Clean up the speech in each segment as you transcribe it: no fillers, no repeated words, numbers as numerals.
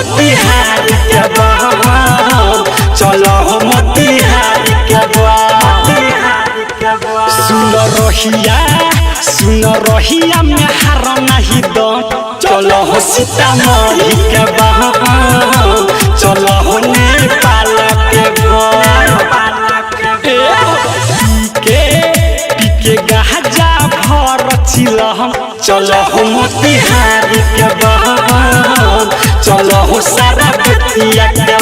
मोतिहारी के बम चलो हो मोतिहारी के बम। सुन रहिया में हार नहीं दम चलो हो सीतामढ़ी के बम चलो हो नेपाल के पीके गाजा भर चिलम चलो हो मोतिहारी के बम चलो हो सारा बेतिया के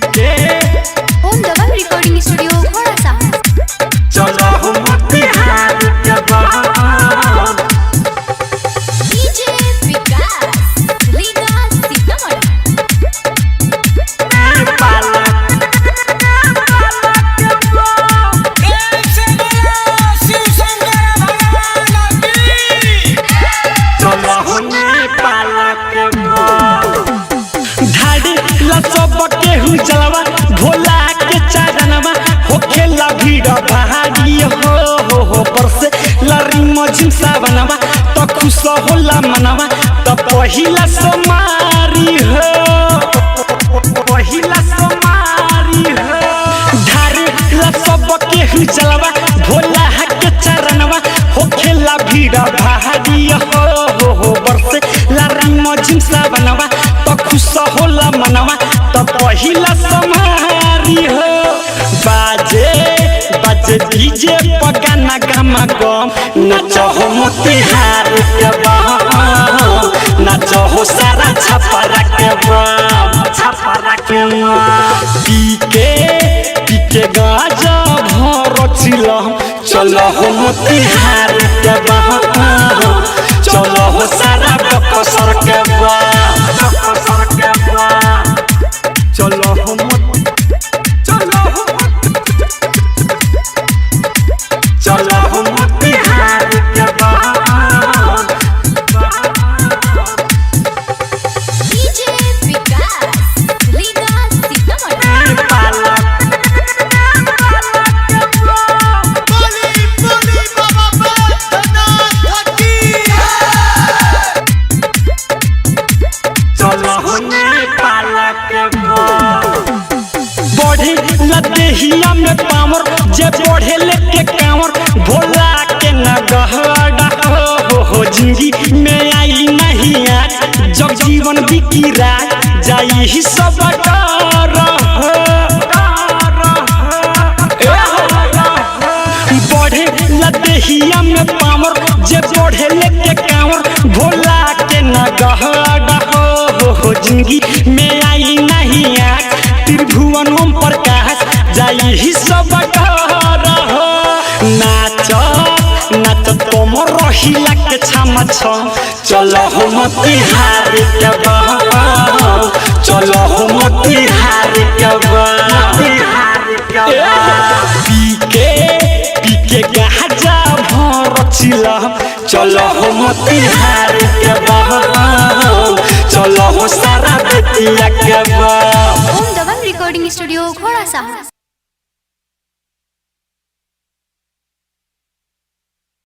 ओम दबंग रिकॉर्डिंग स्टूडियो घोड़ा साहब। चलो हो मोतिहारी के बम डीजे विकास लीगा सीतामढ़ी। जलवा भोला के चरणवा होखेला भीड़ भारी हो परसे लरी मजिम सावनवा तो खुश होला मनवा तो पहिला सोमारी हो धारे ला सब के जलवा भोला के चरणवा होखेला भीड़ भारी हो परसे लरी मजिम सावनवा तो खुश होला मनवा तो पहिला समारी हो बाजे डीजे पगाना गामा गम नाचो हो मोतिहारी के बम नाचो हो सारा छपरा के बम पीके गाजा भर चिलम चलो हो मोतिहारी के बम चलो हो सारा बकसर के बम चलो हो मोतिहारी के बम। डीजे विकास लीगा सीतामढ़ी। चलो हो नेपाल के बढ़े लदेहिया में पावर जे बढ़े लेके कांवर भोला के नगहड़ा हो जिंदगी में आई नहीं आज जब जीवन बिकी रात जाई ही सब बढ़े लदेहिया में पावर जे बढ़े लेके कांवर भोला के नगहड़ा हो जिंदगी में आई नहीं आज त्रिभुवन ओम प्रकाश जाई ही सब नाच तुम रहिला के छामा चलो हो मोतिहारी के बम चलो हो मोतिहारी के पीके गाजा भर चिलम चलो हो मोतिहारी के बम चलो हो सारा बेतिया के बम। ओम दबंग रिकॉर्डिंग स्टूडियो घोड़ा साहब।